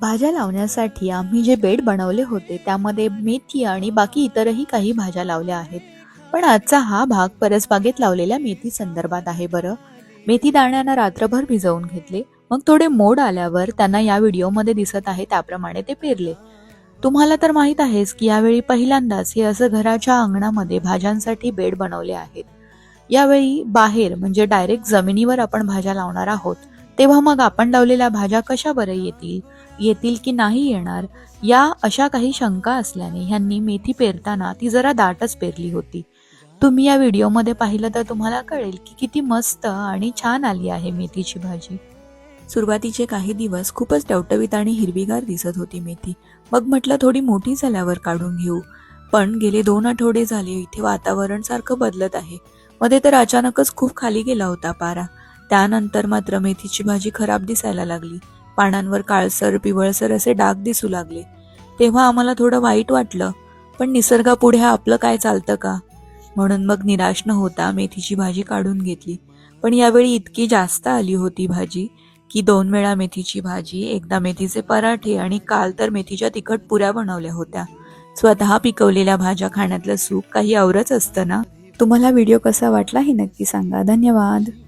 भाज्या लावण्यासाठी आम्ही जे बेड बनवले होते त्यामध्ये मेथी आणि बाकी इतरही काही भाज्या लावल्या आहेत. पण आजचा हा भाग परसबागेत लावलेल्या मेथी संदर्भात आहे बरं. मेथी दाण्यांना रात्रभर भिजवून घेतले, मग थोडे मोड आल्यावर त्यांना या व्हिडिओमध्ये दिसत आहे त्याप्रमाणे ते पेरले. तुम्हाला तर माहित आहेच की यावेळी पहिल्यांदाच हे असं घराच्या अंगणामध्ये भाज्यांसाठी बेड बनवले आहेत. यावेळी बाहेर म्हणजे डायरेक्ट जमिनीवर आपण भाज्या लावणार आहोत, तेव्हा मग आपण लावलेल्या भाज्या कशा बरं येतील, येतील की नाही येणार, या अशा काही शंका असल्याने ह्यांनी मेथी पेरताना ती जरा दाटच पेरली होती. तुम्ही या व्हिडिओमध्ये पाहिलं तर तुम्हाला कळेल की किती मस्त आणि छान आली आहे मेथीची भाजी. सुरुवातीचे काही दिवस खूपच टवटवीत आणि हिरवीगार दिसत होती मेथी. मग म्हटलं थोडी मोठी झाल्यावर काढून घेऊ. पण गेले 2 आठवडे झाले इथे वातावरण सारखं बदलत आहे. मध्ये तर अचानकच खूप खाली गेला होता पारा. त्यानंतर मात्र मेथीची भाजी खराब दिसायला लागली. पानांवर काळसर पिवळसर असे डाग दिसू लागले. तेव्हा आम्हाला थोडं वाईट वाटलं, पण निसर्गापुढे आपलं काय चालतं का? म्हणून मग निराश न होता मेथीची भाजी काढून घेतली. पण यावेळी इतकी जास्त आली होती भाजी की 2 वेळा मेथीची भाजी, एकदा मेथीचे पराठे आणि काल तर मेथीच्या तिखट पुऱ्या बनवल्या होत्या. स्वतः पिकवलेल्या भाज्या खाण्यातलं सुख काही औरच असतं ना. तुम्हाला व्हिडिओ कसा वाटला हे नक्की सांगा. धन्यवाद.